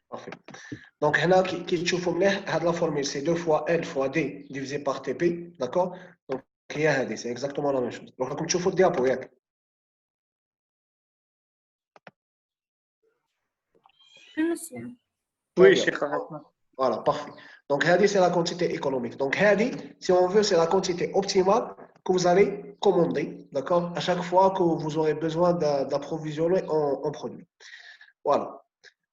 Parfait. Donc, هنا كي تشوفوا مليح هاد لا فورمule c'est 2 fois L fois D divisé par TP, d'accord? Donc هي هادي c'est exactement la même chose. Donc راكم تشوفوا الديابو ياك. Oui, Très bien. Cheikh Ahmed. Voilà, parfait. Donc, هادي c'est la quantité économique. Donc, هادي, si on veut, c'est la quantité optimale que vous allez commander, d'accord? À chaque fois que vous aurez besoin d'approvisionner en produits. Voilà.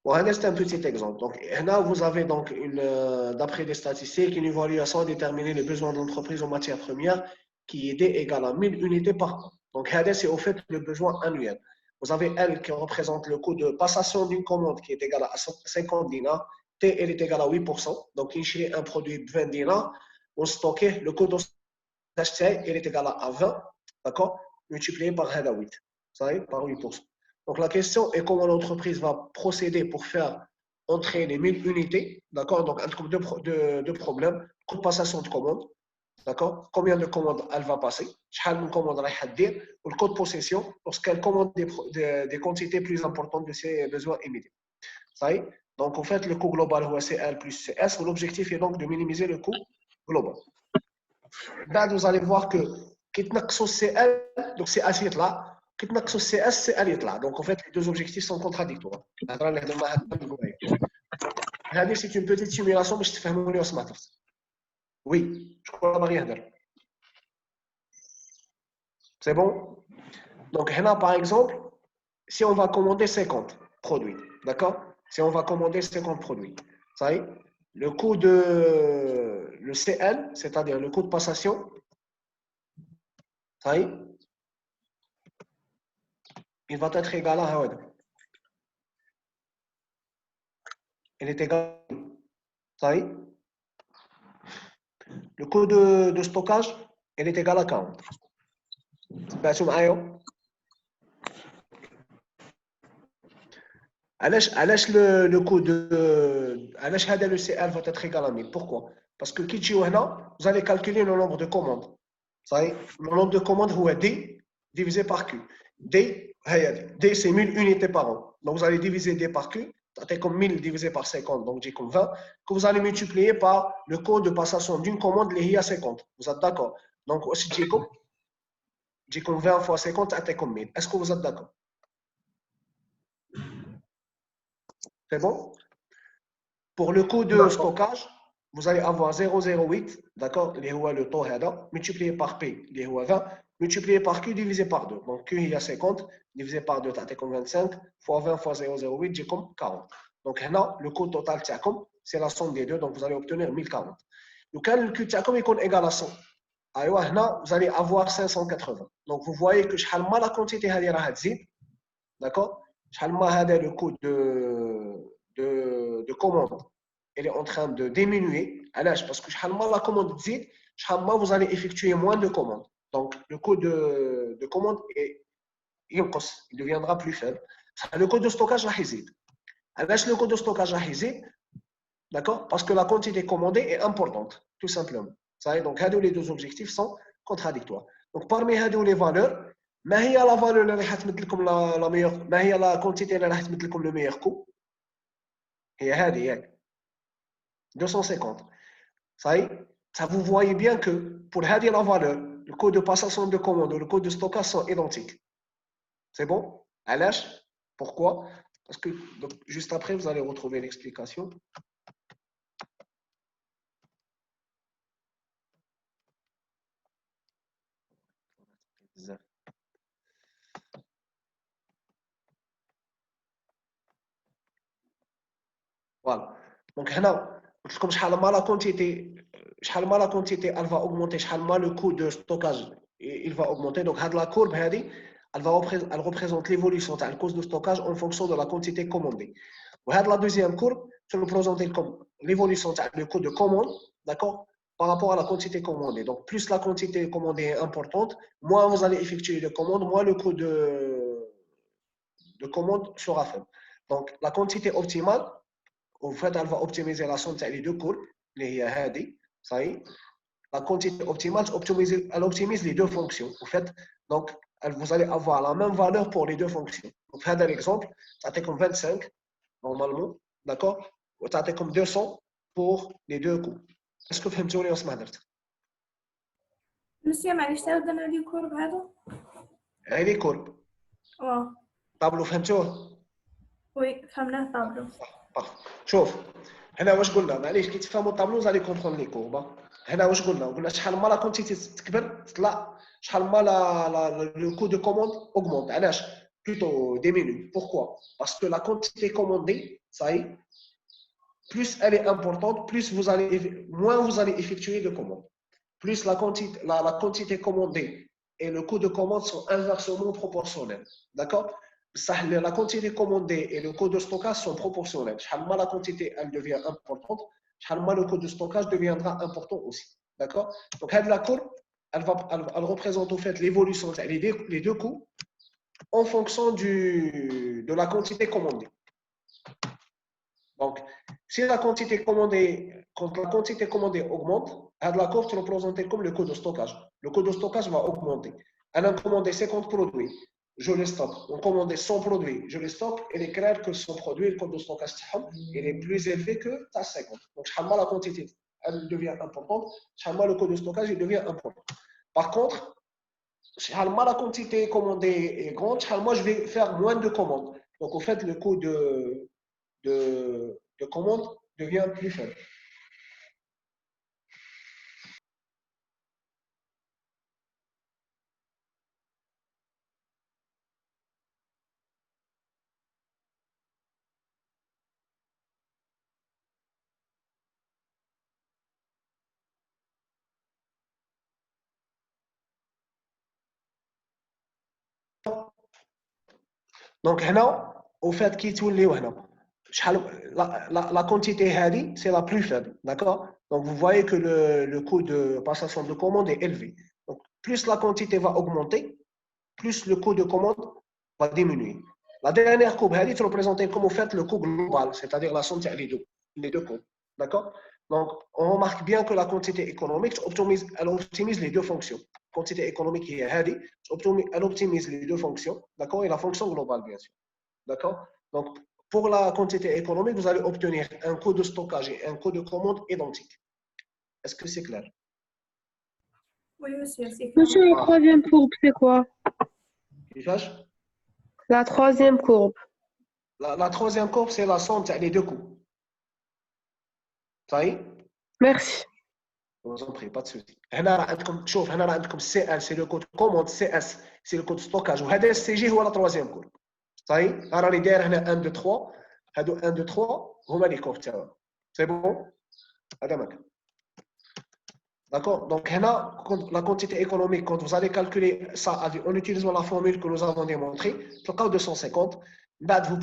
Bon, c'est un petit exemple. Donc, là, vous avez donc d'après des statistiques, une évaluation à déterminer les besoins de l'entreprise en matière première qui est D égale à 1000 unités par an. Donc, c'est au fait le besoin annuel. Vous avez L qui représente le coût de passation d'une commande qui est égal à 50 dinars. T, elle est égale à 8%. Donc, il un produit de 20 dinars. On stocke le coût d'achat, il est égal à 20, d'accord, multiplié par 8. Ça y est, par 8%. Donc, la question est comment l'entreprise va procéder pour faire entrer les 1000 unités. D'accord? Donc, un trouve deux problèmes. Coût de passation de commande. D'accord? Combien de commandes elle va passer? Quelle commande elle va dire? Ou le coût de possession lorsqu'elle commande des quantités plus importantes de ses besoins immédiats. Ça y est? Donc, en fait, le coût global c'est L plus CS. L'objectif est donc de minimiser le coût global. Là, vous allez voir que CL, donc c'est assiette là. CS, c'est allié là. Donc, en fait, les deux objectifs sont contradictoires. C'est une petite simulation, mais je te fais mon ce matin. Oui, je crois que rien. C'est bon? Donc, là, par exemple, si on va commander 50 produits, d'accord? Si on va commander 50 produits, ça y est, le coût de le CL, c'est-à-dire le coût de passation, ça y est, il va être égal à Hawad. Il est égal à ça y est. Le coût de stockage, il est égal à 40. سمعتوا معايا؟ علاش le coût de علاش هذا le CL va être égal à 1000. Pourquoi? Parce que كي تجيو هنا vous allez calculer le nombre de commandes. Ça y est, le nombre de commandes هو D divisé par Q. D c'est 1000 unités par an. Donc vous allez diviser D par Q, c'est comme 1000 divisé par 50, donc j'ai comme 20, que vous allez multiplier par le coût de passation d'une commande liée à 50. Vous êtes d'accord? Donc aussi j'ai comme 20 fois 50, c'est comme 1000. Est-ce que vous êtes d'accord? C'est bon? Pour le coût de stockage, vous allez avoir 0,08, d'accord, le taux multiplié par P, 20, multiplié par Q divisé par 2. Donc Q, il y a 50, divisé par 2, c'est comme 25, fois 20 fois 0,08, j'ai comme 40. Donc là, le coût total, c'est la somme des deux, donc vous allez obtenir 1040. Donc le coût est égal à 100. Là, vous allez avoir 580. Donc vous voyez que la quantité est d'accord, le coût de commande, elle est en train de diminuer. Parce que la commande dit, vous allez effectuer moins de commandes. Donc, le coût de commande il deviendra plus faible. Le coût de stockage va résider. Le coût de stockage va résider, d'accord? Parce que la quantité commandée est importante, tout simplement. Donc, les deux objectifs sont contradictoires. Donc, parmi les valeurs, ما هي لا فالور اللي راح تمد لكم لا ميور ما هي لا كونتيتي اللي راح تمد لكم لو ميور كو هي هذه ياك 250 ça vous voyez bien que pour هذه la valeur le coût de passation de commande ou le coût de stockage sont identiques. C'est bon? علاش? Pourquoi? Parce que donc, juste après vous allez retrouver l'explication. Voilà. Donc هنا قلت لكم شحال ما لا quantité elle va augmenter, شحال ما le coût de stockage il va augmenter. Donc la courbe elle représente l'évolution de la coût de stockage en fonction de la quantité commandée. La deuxième courbe je vais présenter comme l'évolution du coût de commande, d'accord, par rapport à la quantité commandée. Donc plus la quantité commandée est importante, moins vous allez effectuer de commandes, moins le coût de commande sera faible. Donc la quantité optimale, en fait, elle va optimiser la somme des deux courbes, ça y est. La quantité optimale, elle optimise les deux fonctions. En fait, donc, vous allez avoir la même valeur pour les deux fonctions. Donc, l'exemple, ça fait comme 25, normalement. d'accord, وتعطي comme 200 pour les deux coups. Est-ce que فهمتوني واسمع درت؟ مسيو معليش تعاود لنا لي كورب هذا. هاي كورب. طابلو فهمتوه؟ وي فهمناه طابلو. شوف هنا واش قلنا، معليش كي تفهموا الطابلو زالي كونترول لي كورب. هنا واش قلنا شحال ما لا كونتيتي تكبر تطلع، شحال ما لو كو دو كوموند اوغمونت. علاش؟ plutôt diminue. Pourquoi? Parce que la quantité commandée, ça y est, plus elle est importante, moins vous allez effectuer de commandes. Plus la quantité commandée et le coût de commande sont inversement proportionnels. D'accord? La quantité commandée et le coût de stockage sont proportionnels. Chaque la quantité elle devient importante, chaque le coût de stockage deviendra important aussi. D'accord? Donc, la courbe, elle représente au fait l'évolution les deux coûts en fonction de la quantité commandée. Donc, si la quantité commandée augmente, la courbe est représentée comme le coût de stockage. Le coût de stockage va augmenter. On a commandé 50 produits, je les stocke. On a commandé 100 produits, je les stocke. Et il est clair que 100 produits, le coût de stockage est plus élevé que 50. Donc, chaque la quantité elle devient importante, chaque le coût de stockage il devient important. Par contre, chaque la quantité commandée est grande, chaque je vais faire moins de commandes. Donc, au fait, le coût de commande devient plus faible. Donc, au fait, qui tourne les la quantité c'est la plus faible. D'accord? Donc, vous voyez que le coût de passation de commande est élevé. Donc, plus la quantité va augmenter, plus le coût de commande va diminuer. La dernière courbe, elle est représentée comme au fait le coût global, c'est-à-dire la somme les deux coûts. D'accord? Donc, on remarque bien que la quantité économique, elle optimise les deux fonctions. Quantité économique, elle optimise les deux fonctions, d'accord? Et la fonction globale, bien sûr. D'accord? Donc, pour la quantité économique, vous allez obtenir un coût de stockage et un coût de commande identique. Est-ce que c'est clair? Oui, monsieur, c'est clair. Monsieur, la troisième courbe, c'est quoi? La troisième courbe. La troisième courbe, c'est la somme des deux coûts. Ça y est? Merci. Je vous en prie, pas de souci. CL, c'est le coût de commande, CS, c'est le coût de stockage. Et SCG, c'est la troisième courbe. Ça y est? Alors, les 1, 2, 3. 1, 2, 3, les courbes. C'est bon? D'accord? Donc, la quantité économique, quand vous allez calculer ça en utilisant la formule que nous avons démontrée, le cas 250, vous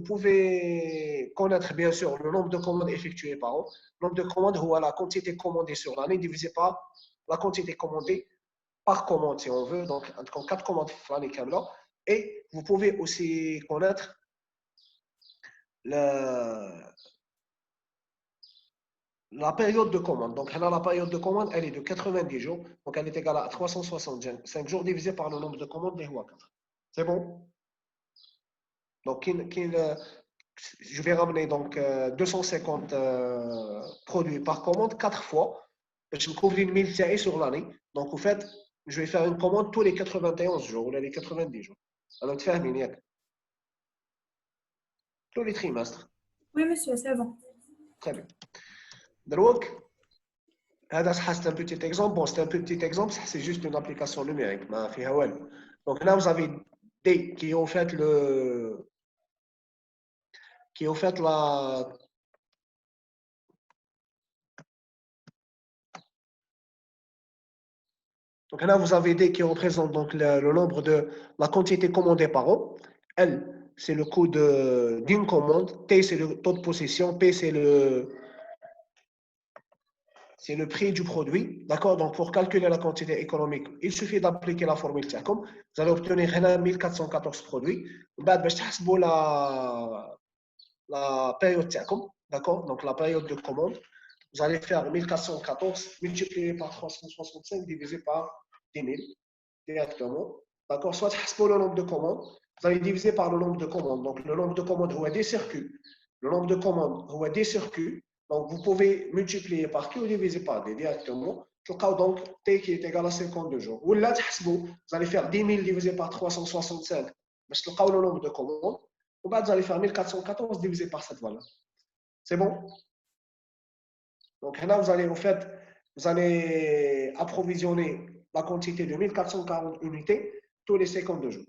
pouvez connaître bien sûr le nombre de commandes effectuées par an. Le nombre de commandes ou la quantité commandée sur l'année divisé par la quantité commandée par commande, si on veut. Donc, 4 commandes l'année. Et vous pouvez aussi connaître la période de commande. Donc, la période de commande, elle est de 90 jours. Donc, elle est égale à 365 jours divisé par le nombre de commandes, les 4. C'est bon? Donc, je vais ramener donc 250 produits par commande 4 fois. Je me couvre une 1000 séries sur l'année. Donc, en fait, je vais faire une commande tous les 91 jours ou les 90 jours. Alors, tu fais un tous les trimestres. Oui, monsieur, c'est bon. Très bien. Donc, c'est un petit exemple. Bon, c'est un petit exemple, c'est juste une application numérique. Donc là, vous avez D qui ont fait la. Donc là, vous avez D qui représente donc le nombre de la quantité commandée par an. L, c'est le coût d'une commande. T, c'est le taux de possession. P, c'est le prix du produit. D'accord? Donc, pour calculer la quantité économique, il suffit d'appliquer la formule TIACOM. Vous allez obtenir 1414 produits. La période TIACOM. D'accord? Donc, la période de commande. Vous allez faire 1414 multiplié par 365 divisé par 10 000 directement. D'accord? Soit le nombre de commandes, vous allez diviser par le nombre de commandes. Donc, le nombre de commandes ou des circuits. Le nombre de commandes ou des circuits. Donc, vous pouvez multiplier par Q ou diviser par D directement. Donc, T qui est égal à 52 jours. Ou là, vous allez faire 10 000 divisé par 365. Mais le nombre de commandes. Ou bien, vous allez faire 1414 divisé par cette valeur. C'est bon? Donc, là, vous allez approvisionner la quantité de 1440 unités tous les 52 jours.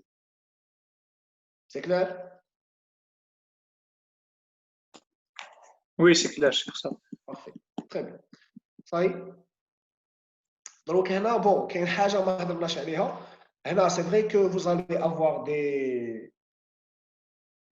C'est clair? Oui, c'est clair, c'est pour ça. Parfait. Très bien. Ça y est. Donc, là, bon, c'est vrai que vous allez avoir des.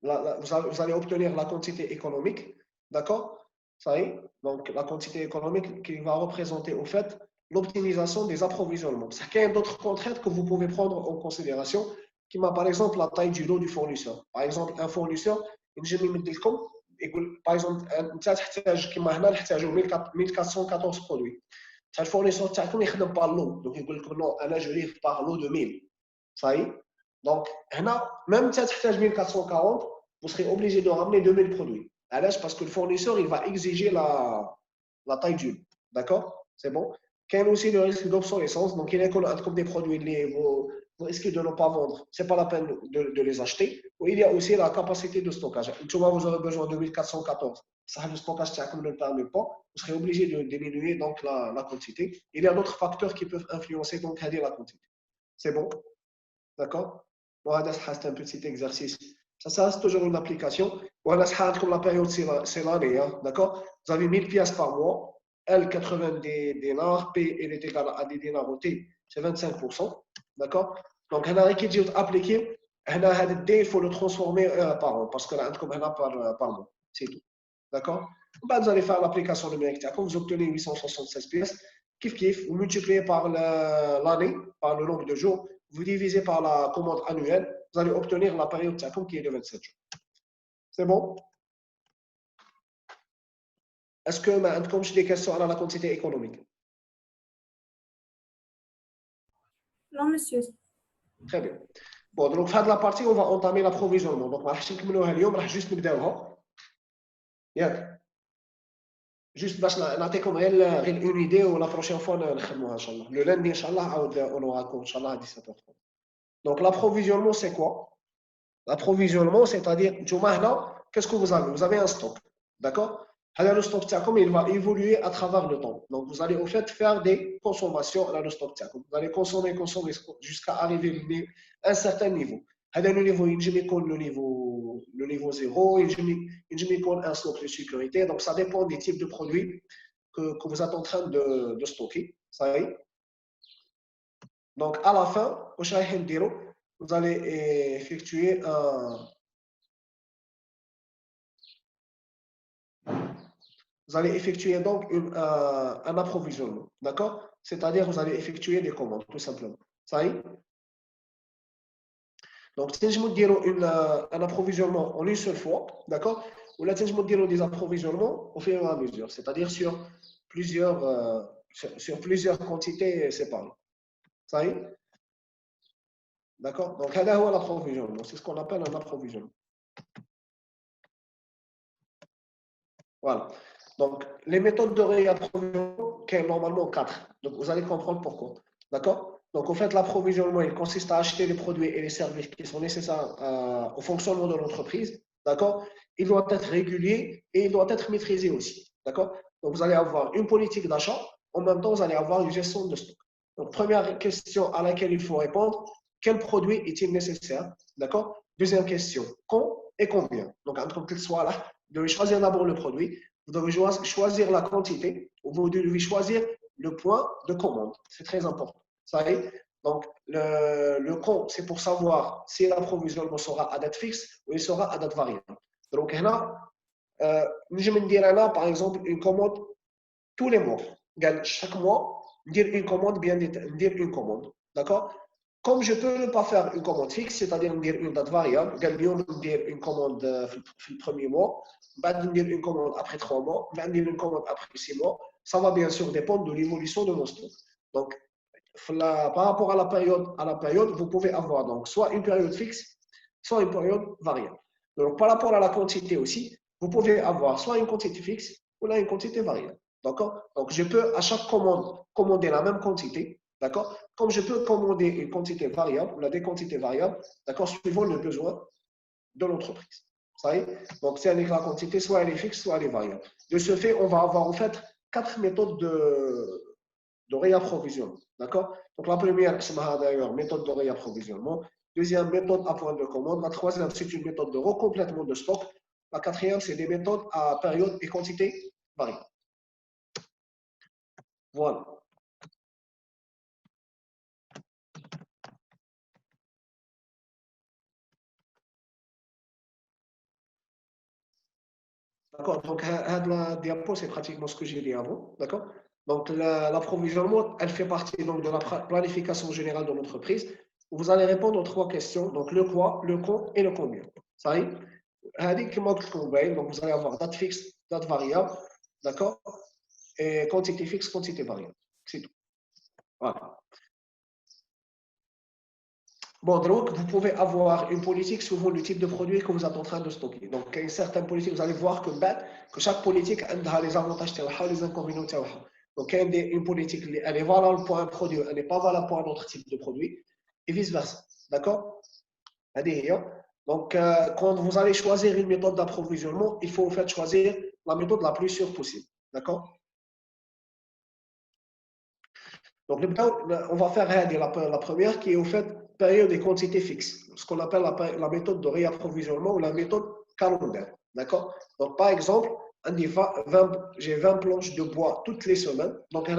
Vous allez obtenir la quantité économique. D'accord? Ça y est. Donc, la quantité économique qui va représenter au fait l'optimisation des approvisionnements. Il y a d'autres contraintes que vous pouvez prendre en considération, qui m'a par exemple la taille du lot du fournisseur. Par exemple, un fournisseur, par exemple, كما هنا نحتاجوا 1414 produits. Le fournisseur تاعكم يخدم par lot. Donc, il dit que non, je livre par lot de 1000. Ça y est. Donc, même si tu as 1440, vous serez obligé de ramener 2000 produits. Parce que le fournisseur, il va exiger la taille du lot. D'accord? C'est bon? Il y a aussi le risque d'obsolescence. Donc, il y a comme des produits, vous risquez de ne pas vendre. Ce n'est pas la peine de les acheter. Ou il y a aussi la capacité de stockage. Vous aurez besoin de 1414. Ça, le stockage ne le permet pas. Vous serez obligé de diminuer donc, la quantité. Il y a d'autres facteurs qui peuvent influencer donc, la quantité. C'est bon? D'accord? C'est un petit exercice. Ça reste toujours une application. Comme la période, c'est l'année. Hein? D'accord? Vous avez 1000 pièces par mois. L, 80 dinars. P, il est égal à des dinars au T. C'est 25%. D'accord? Donc, on a qui dit appliquer. Il faut le transformer par an. Parce que là, comme par mois. C'est tout. D'accord? Vous allez faire l'application numérique. Vous obtenez 876 pièces. Kiff, vous multipliez par l'année, par le nombre de jours. Vous divisez par la commande annuelle, vous allez obtenir la période qui est de 27 jours. C'est bon? Est-ce que vous avez des questions à la quantité économique? Non, monsieur. Très bien. Bon, donc, fin de la partie, on va entamer l'approvisionnement. Donc, on va juste juste باش نعطيكم غير une idée ou la prochaine fois نخدموها ان شاء الله. Le lundi, Inch'Allah, on aura cours, Inch'Allah, à 17h30. Donc, l'approvisionnement, c'est quoi? L'approvisionnement, c'est-à-dire, qu'est-ce que vous avez? Vous avez un stock. D'accord? Le stock, il va évoluer à travers le temps. Donc, vous allez au fait faire des consommations dans le stock. Vous allez consommer jusqu'à arriver à un certain niveau. Le niveau, le niveau 0, il un stock de sécurité. Donc, ça dépend des types de produits que vous êtes en train de stocker. Ça y est. Donc, à la fin, vous allez effectuer donc un approvisionnement. D'accord? C'est-à-dire, vous allez effectuer des commandes, tout simplement. Ça y est? Donc, si je me un approvisionnement en une seule fois, d'accord? Ou là, si je me des approvisionnements au fur et à mesure, c'est-à-dire sur plusieurs quantités séparées. Ça y est? D'accord? Donc, l'approvisionnement, c'est ce qu'on appelle un approvisionnement. Voilà. Donc, les méthodes de réapprovisionnement, qui sont normalement 4. Donc, vous allez comprendre pourquoi. D'accord? Donc, en fait, l'approvisionnement, il consiste à acheter les produits et les services qui sont nécessaires au fonctionnement de l'entreprise. D'accord? Il doit être régulier et il doit être maîtrisé aussi. D'accord? Donc, vous allez avoir une politique d'achat. En même temps, vous allez avoir une gestion de stock. Donc, première question à laquelle il faut répondre, quel produit est-il nécessaire? D'accord? Deuxième question, quand et combien? Donc, entre qu'il soit là, vous devez choisir d'abord le produit, vous devez choisir la quantité, ou vous devez choisir le point de commande. C'est très important. Ça y est. Donc, le quand, c'est pour savoir si l'approvisionnement sera à date fixe ou il sera à date variable. Donc, je vais dire là, par exemple, une commande tous les mois. Chaque mois, dire une commande, bien dire une commande. D'accord? Comme je ne peux pas faire une commande fixe, c'est-à-dire dire une date variable, dire une commande le premier mois, dire une commande après 3 mois, dire une commande après 6 mois, ça va bien sûr dépendre de l'évolution de mon stock. Donc, par rapport à la période, vous pouvez avoir donc soit une période fixe, soit une période variable. Donc, par rapport à la quantité aussi, vous pouvez avoir soit une quantité fixe ou là une quantité variable. D'accord? Donc, je peux à chaque commande commander la même quantité. D'accord? Comme je peux commander une quantité variable ou des quantités variables, d'accord, suivant le besoin de l'entreprise. Ça y est? Donc, c'est la quantité, soit elle est fixe, soit elle est variable. De ce fait, on va avoir en fait 4 méthodes de réapprovisionnement. D'accord? Donc, la première, c'est d'ailleurs méthode de réapprovisionnement. Deuxième, méthode à point de commande. La troisième, c'est une méthode de recomplètement de stock. La quatrième, c'est des méthodes à période et quantité variable. Voilà. D'accord? Donc, la diapo, c'est pratiquement ce que j'ai dit avant. D'accord? Donc, l'approvisionnement, elle fait partie donc, de la planification générale de l'entreprise. Vous allez répondre aux 3 questions. Donc, le quoi, le quand et le combien. Ça y est? Donc, vous allez avoir date fixe, date variable. D'accord? Et quantité fixe, quantité variable. C'est tout. Voilà. Bon, donc, vous pouvez avoir une politique suivant le type de produit que vous êtes en train de stocker. Donc, il y a une certaine politique, vous allez voir que chaque politique a les avantages et les inconvénients. Donc, il y a une politique, elle est valable pour un produit, elle n'est pas valable pour un autre type de produit, et vice-versa. D'accord? Donc, quand vous allez choisir une méthode d'approvisionnement, il faut en fait choisir la méthode la plus sûre possible. D'accord? Donc, on va faire la première qui est en fait période et quantité fixe, ce qu'on appelle la méthode de réapprovisionnement ou la méthode calendaire. D'accord? Donc, par exemple, j'ai 20 planches de bois toutes les semaines. Donc,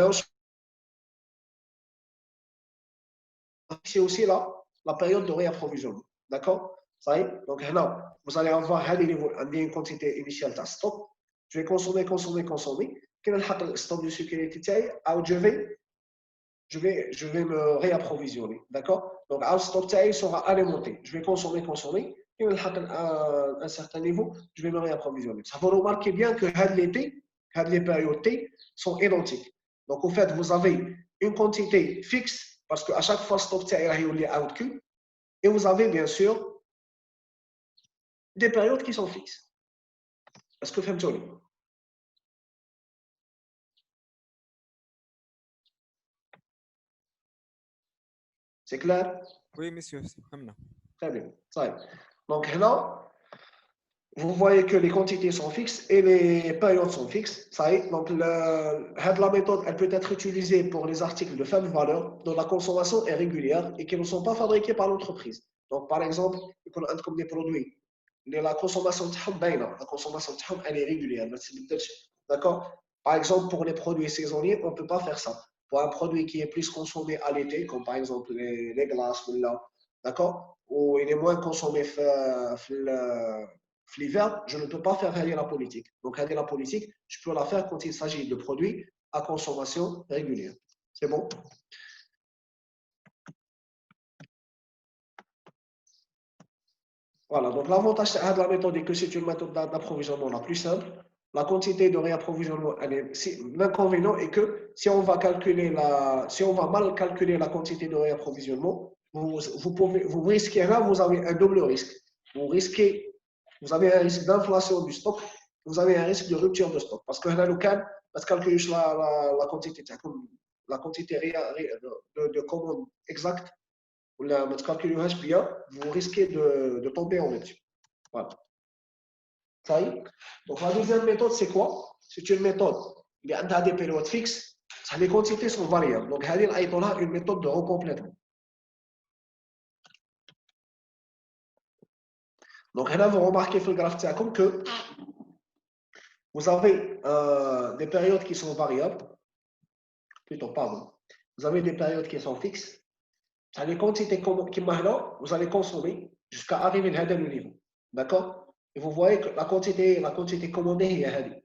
c'est aussi la période de réapprovisionnement. D'accord? Ça y est? Donc, là, vous allez avoir une quantité initiale de stock. Je vais consommer. Quel est le stock de sécurité? Je vais me réapprovisionner. D'accord? Donc, le stock sera alimenté. Je vais consommer. Et à un certain niveau, je vais me réapprovisionner. Ça vous remarquez bien que les périodes T sont identiques. Donc, en fait, vous avez une quantité fixe parce qu'à chaque fois, le stock est outQ. Et vous avez bien sûr des périodes qui sont fixes. Est-ce que vous comprenez? C'est clair? Oui, monsieur, c'est Très bien. Donc là, vous voyez que les quantités sont fixes et les périodes sont fixes. Ça y est. Donc, la méthode, elle peut être utilisée pour les articles de faible valeur dont la consommation est régulière et qui ne sont pas fabriqués par l'entreprise. Donc, par exemple, comme des produits, la consommation elle est régulière. D'accord? Par exemple, pour les produits saisonniers, on ne peut pas faire ça. Pour un produit qui est plus consommé à l'été, comme par exemple les glaces, d'accord? Ou il est moins consommé l'hiver, je ne peux pas faire la politique. Donc, la politique, je peux la faire quand il s'agit de produits à consommation régulière. C'est bon? Voilà, donc l'avantage de la méthode est que c'est une méthode d'approvisionnement la plus simple. La quantité de réapprovisionnement, l'inconvénient est que si on va mal calculer la quantité de réapprovisionnement, vous risquez là, vous avez un double risque. Vous avez un risque d'inflation du stock, vous avez un risque de rupture de stock. Parce que là, le cas, parce que calculer la quantité de commande exacte, ou la calculage bien, vous risquez de tomber en rupture. Voilà. Ça y est. Donc, la deuxième méthode, c'est quoi? C'est une méthode qui a des périodes fixes. Les quantités sont variables. Donc, il y a une méthode de recomplètement. Donc, là, vous remarquez sur le graphe comme que vous avez des périodes qui sont variables. Vous avez des périodes qui sont fixes. Les quantités qui maintenant, vous allez consommer jusqu'à arriver à le niveau. D'accord? Et vous voyez que la quantité commandée est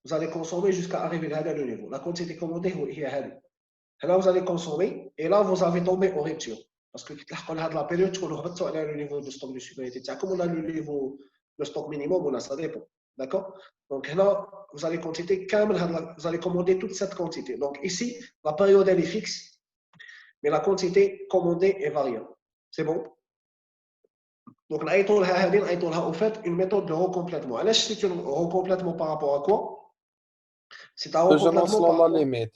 vous allez consommer jusqu'à arriver à le niveau. La quantité commandée est là, vous allez consommer et là, vous avez tombé en rupture. Parce que la période, tu as le niveau de stock de sécurité. Comme on a le niveau de stock minimum, ça dépend. D'accord? Donc là, vous allez commander toute cette quantité. Donc ici, la période, elle est fixe, mais la quantité commandée est variable. C'est bon? Donc, en fait, une méthode de recomplètement. C'est un recomplètement par rapport à quoi? C'est un تجنب recomplètement par selon la rapport. limite.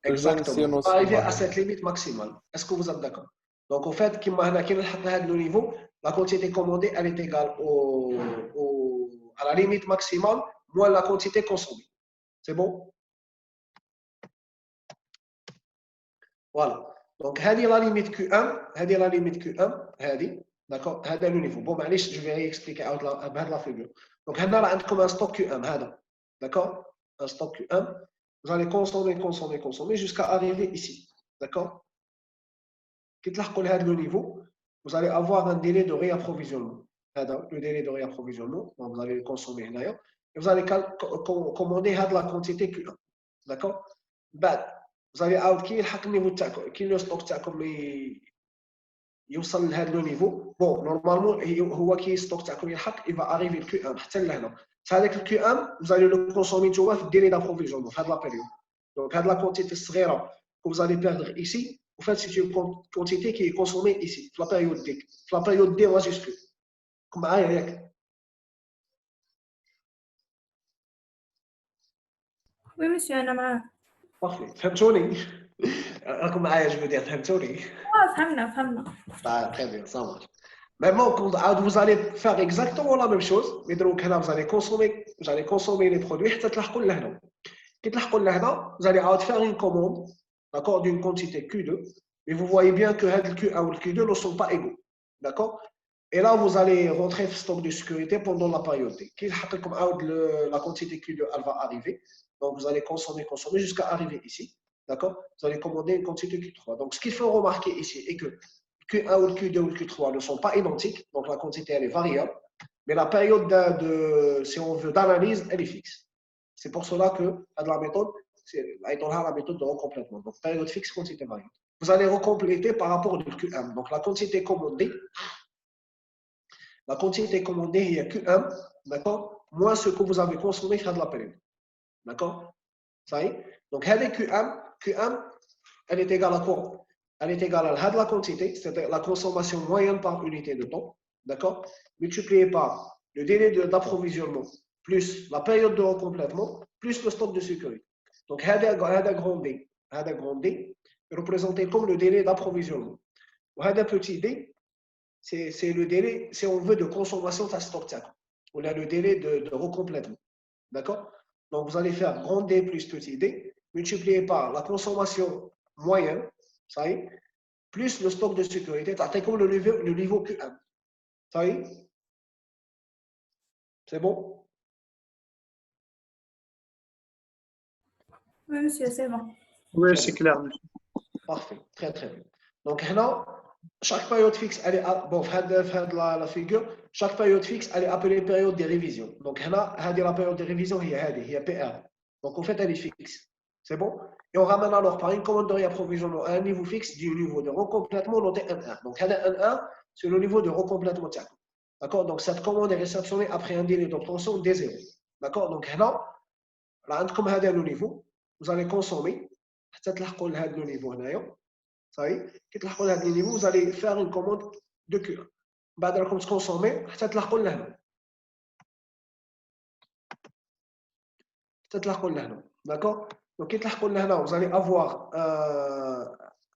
Exactement. تجنب Pour arriver selon la à cette limite. limite maximale. Est-ce que vous êtes d'accord? Donc, en fait, le niveau, la quantité commandée, elle est égale à la limite maximale moins la quantité consommée. C'est bon? Voilà. Donc, هذه la limite Q1, هذه la limite Q1, هذه, d'accord? هذا le niveau. Bon, معليش, je vais réexpliquer avec la figure. Donc, هنا عندكم un stock Q1, هذا. D'accord? Un stock Q1. Vous allez consommer jusqu'à arriver ici. D'accord? Quitte le niveau, vous allez avoir un délai de réapprovisionnement. Le délai de réapprovisionnement, donc vous allez le consommer d'ailleurs, et vous allez commander la quantité Q1. D'accord? Vous allez avoir qui le stock يوصل لهذا لو نيفو بون نورمالمون هو كي ستوك تاعكم يلحق il va arriver le Q1 حتى لهنا هذاك ال Q1 vous allez le consommer نتوما في الديلي d'approvisionnement في هذه لا بيريود دونك هذه لا كونتيتي الصغيره que vous allez perdre ici en fait c'est une quantité qui est consommée ici في لا بيريود ديك في لا بيريود دي ماجيسكول معايا ياك Oui, monsieur, أنا معاك. بارفي فهمتوني راكم معايا جو دير فهمتوني فهمنا. Très bien, ça marche. Maintenant, vous allez faire exactement la même chose, mais donc là, vous allez consommer les produits. Vous allez faire une commande, d'accord, d'une quantité Q2, mais vous voyez bien que le Q1 ou le Q2 ne sont pas égaux, d'accord. Et là, vous allez rentrer le stock de sécurité pendant la période. La quantité Q2, elle va arriver, donc vous allez consommer jusqu'à arriver ici. D'accord? Vous allez commander une quantité Q3. Donc, ce qu'il faut remarquer ici est que Q1 ou le Q2 ou le Q3 ne sont pas identiques. Donc, la quantité, elle est variable. Mais la période si on veut, d'analyse, elle est fixe. C'est pour cela que la méthode, c'est la méthode de recomplètement. Donc, période fixe, quantité variable. Vous allez recompléter par rapport au Q1. Donc, la quantité commandée, il y a Q1, d'accord, moins ce que vous avez consommé fin de la période. D'accord? Ça y est? Donc, Q1, elle est égale à quoi? Elle est égale à la quantité, c'est-à-dire la consommation moyenne par unité de temps, d'accord? Multiplié par le délai d'approvisionnement, plus la période de recomplètement, plus le stock de sécurité. Donc, هذا grand D est représenté comme le délai d'approvisionnement. وهذا petit D, c'est le délai, si on veut, de consommation de stock. On a le délai de recomplètement. D'accord? Donc, vous allez faire grand D plus petit D, multiplié par la consommation moyenne, ça y est, plus le stock de sécurité, c'est comme le niveau Q1. Ça y est? C'est bon? Oui, monsieur, c'est bon. Oui, c'est clair. Parfait, très très bien. Donc, là, chaque période fixe, elle est, bon, la figure, chaque période fixe, elle est appelée période de révision. Donc, là, la période de révision, il y a PR. Donc, en fait, elle est fixe. C'est bon? Et on ramène alors par une commande de réapprovisionnement à un niveau fixe du niveau de recomplètement noté N1. Donc, N1, c'est le niveau de recomplètement. D'accord? Donc, cette commande est réceptionnée après un délai d'obtention D0. D'accord? Donc, là, comme le niveau, vous allez consommer. Le niveau, ça y est, vous allez faire une commande de Q1. بعد راكم تكونسومي حتى تلحقوا لهنا. D'accord? Donc, vous allez avoir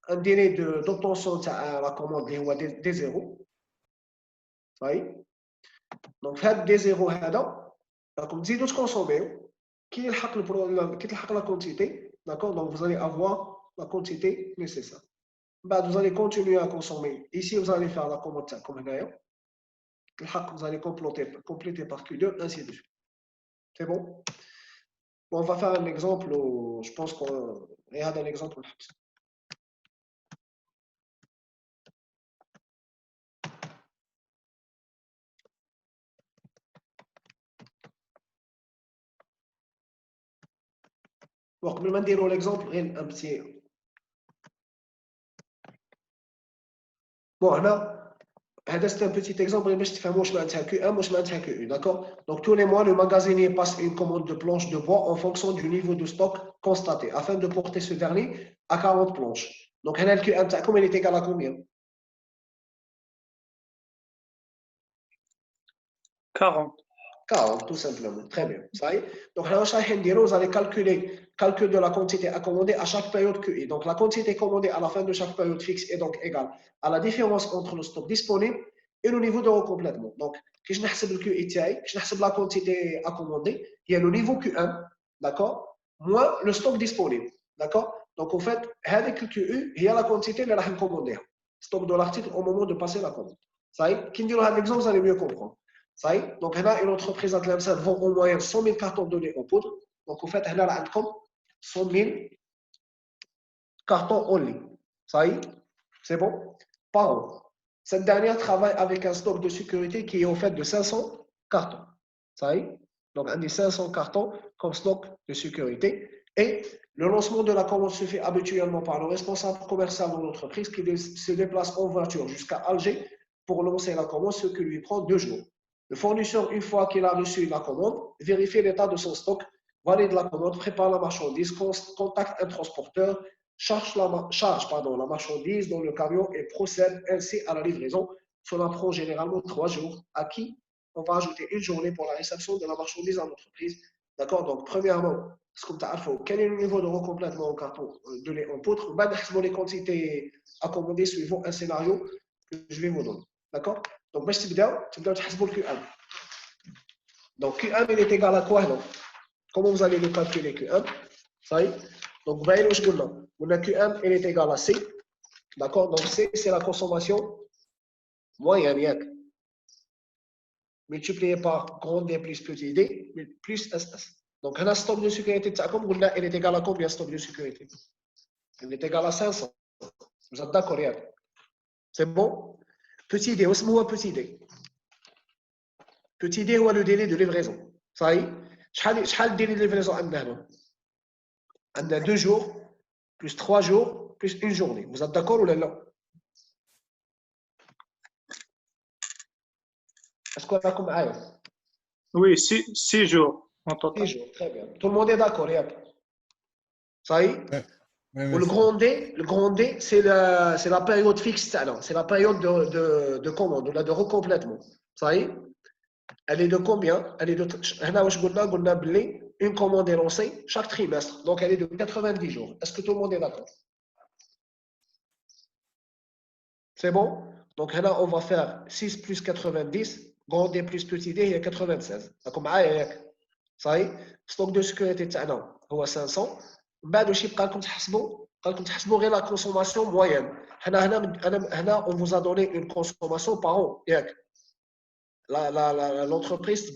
un délai d'obtention de la commande qui est D0. Ça y est. Donc, D0, vous allez consommer. Qui est la quantité? D'accord? Donc, vous allez avoir la quantité nécessaire. Vous allez continuer à consommer. Ici, vous allez faire la commande comme d'ailleurs. Vous allez compléter par Q2, ainsi de suite. C'est bon? On va faire un exemple. Je pense qu'on regarde un exemple. Bon, قبل ما نديروا l'exemple, un petit. Bon, là, c'est un petit exemple, mais je te fais moi, je maintiens Q1, moi, je maintiens Q1, d'accord? Donc, tous les mois, le magasinier passe une commande de planches de bois en fonction du niveau de stock constaté, afin de porter ce dernier à 40 planches. Donc, le Q1, il est égal à combien? 40. 40, tout simplement. Très bien. Ça y est. Donc, là, vous allez calculer calcul de la quantité à commander à chaque période QI. Donc, la quantité commandée à la fin de chaque période fixe est donc égale à la différence entre le stock disponible et le niveau de recomplètement. Donc, si je n'achète le QI, je n'achète la quantité à commander, il y a le niveau Q1, d'accord, moins le stock disponible, d'accord. Donc, en fait, avec le QI, il y a la quantité de la commander. Stock de l'article au moment de passer la commande. Ça y est. Qui dit l'exemple, vous allez mieux comprendre. Ça y est. Donc, là, une entreprise à Tlemcen vend en moyenne 100 000 cartons de lait en poudre. Donc, en fait, là, là, comme 100 000 cartons en lait. Ça y est. C'est bon? Par an. Cette dernière travaille avec un stock de sécurité qui est en fait de 500 cartons. Ça y est. Donc, on dit 500 cartons comme stock de sécurité. Et le lancement de la commande se fait habituellement par le responsable commercial de l'entreprise qui se déplace en voiture jusqu'à Alger pour lancer la commande, ce qui lui prend 2 jours. Le fournisseur, une fois qu'il a reçu la commande, vérifie l'état de son stock, valide la commande, prépare la marchandise, contacte un transporteur, charge la marchandise dans le camion et procède ainsi à la livraison. Cela prend généralement 3 jours. À qui on va ajouter une journée pour la réception de la marchandise à l'entreprise. D'accord? Donc, premièrement, quel est le niveau de recomplètement en carton de lait en poudre? On va déterminer les quantités à commander suivant un scénario que je vais vous donner. D'accord? Donc, باش تبداو تحسبوا le Q1. Donc, Q1 il est égal à quoi? Donc, comment vous allez le calculer Q1? Ça y est. Donc, vous voyez ce que on a Q1 il est égal à C. D'accord? Donc, C c'est la consommation moyenne multiplié par grand D plus petit d plus SS. Donc, un stock de sécurité, il est égal à combien stock de sécurité? Il est égal à 500. Vous êtes d'accord? C'est bon? Petit d, où est-ce que petit d? Petit d, ou le délai de livraison. Ça y est. شحال le délai de livraison عندنا هنا؟ عندنا 2 jours, plus 3 jours, plus une journée. Vous êtes d'accord ou là? Est-ce qu'on a comme ailleurs? Oui, 6 jours en total. 6 jours, très bien. Tout le monde est d'accord, ça y est. Oui, Le grand D, c'est la période fixe, c'est la période de commande, de recomplètement. Ça y est. Elle est de combien? Elle est de. Une commande est lancée chaque trimestre. Donc, elle est de 90 jours. Est-ce que tout le monde est d'accord? C'est bon? Donc, là, on va faire 6 plus 90. Grand D plus petit D, il y a 96. Ça y est. Stock de sécurité, c'est 500. بعد واش يبقى لكم تحسبوا غير la consommation moyenne. هنا on vous a donné une consommation par an. L'entreprise,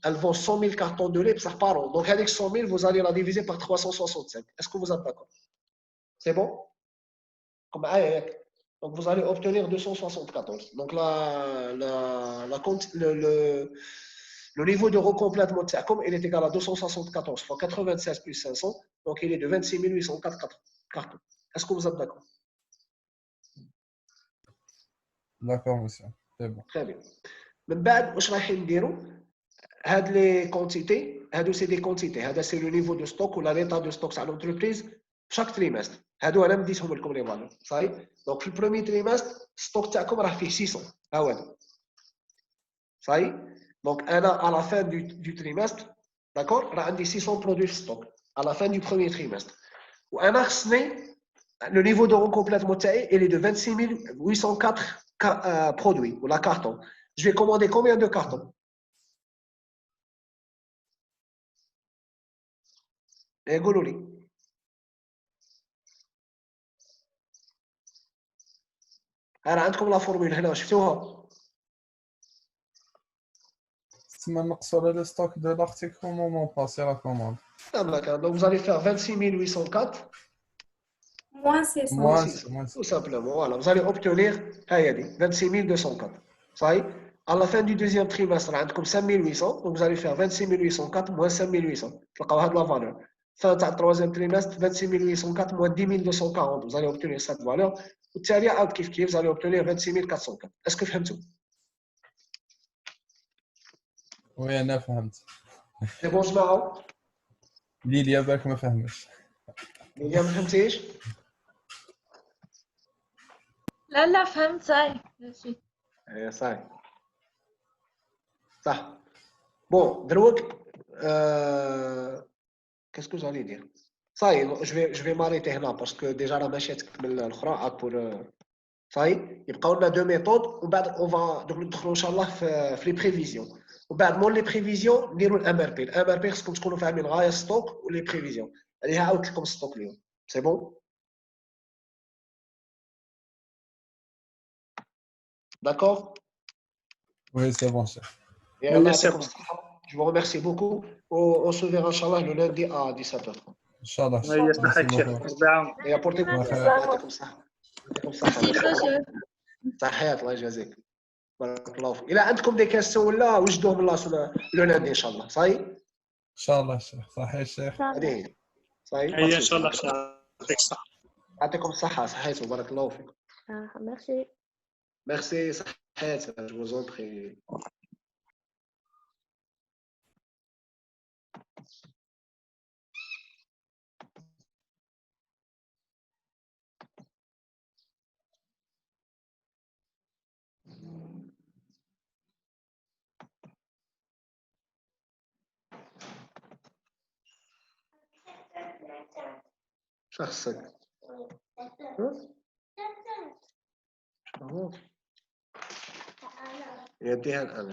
elle vend 100 000 cartons de lait par an. Donc, avec 100 000, vous allez la diviser par 365. Est-ce que vous êtes d'accord? C'est bon? Donc, vous allez obtenir 274. Donc, le niveau de recomplètement, comme il est égal à 274 fois 96 plus 500, donc il est de 26 804 cartons. Est-ce que vous êtes d'accord? D'accord, monsieur. C'est bon. Très bien. من بعد واش رايحين نديروا هاد لي كونتيتي هادو سي دي كونتيتي هذا سي لو نيفو دو ستوك ولا ليطا دو ستوك تاع لونتربريز شاك تريمستر هادو انا مديتهم لكم لي فالور صاي دونك في البروميي تريمستر ستوك تاعكم راه فيه 600 ها هو صاي دونك انا على فان دو تريمستر داكور راه عندي 600 برودوي في ستوك على فان دو بروميي تريمستر وانا خصني le niveau de recomplètement تاعي il est de 26 804 produits ou la carton. Je vais commander combien de cartons? Et قولوا لي. أنا عندكم لا فورمول هنا شفتوها؟ تسمى نقصوا على لو ستوك دو لارتيكل au moment passer la commande. Donc vous allez faire 26 804 Moins 600. Moins. Tout simplement, voilà. Vous allez obtenir 26 204. Ça y est. À la fin du deuxième trimestre, vous avez 5 800. Donc vous allez faire 26 804 moins 5 800. Vous avez la valeur. Fin du troisième trimestre, 26 804 moins 10 240. Vous allez obtenir cette valeur. Vous allez obtenir 26 404. Est-ce que vous comprenez? Oui, أنا فهمت. C'est bon, جماعة؟ ليليا باك ما فهمش. ليليا ما فهمتيش؟ لا فهمت صاي صاي صح. Bon, دروك qu'est-ce que j'allais dire? Ça y est, je vais m'arrêter هنا parce que déjà راه ماشي تكمل الاخرى pour ça y est, يبقاو لنا deux méthodes ومن بعد on va donc ندخلوا ان شاء الله في les prévisions. ومن بعد مول les prévisions نديروا الام ار بي. الام ار بي خصكم تكونوا فاهمين غايه ستوك ولي بريفيزيون. عليها عاودت لكم ستوك اليوم. سي بون؟ D'accord? Oui, c'est bon, chef. Et Oui, Allah c'est يعطيكم bon. الصحة. Je vous remercie beaucoup. On se verra Inch'Allah le lundi à 17h30. Inch'Allah, chef. Oui, Merci صحيح شيخ. beaucoup. ربي يعاونك. Et apportez-vous الله bien. يخليك. الله يعطيكم الصحة. يعطيكم الصحة. صحيح الله يجازيك. بارك الله فيك. إلا عندكم دي كاستيون ولا وجدوهم الله لو lundi إن شاء الله. صاي؟ Inch'Allah, chef. صحيح, chef. هذه هي. صاي؟ هيا ان شاء الله شيخ. يعطيك الصحة. يعطيكم الصحة. صحيتوا بارك الله فيكم. Merci. Merci. صحيت. Je vous en prie. شخصك. يديها الآن.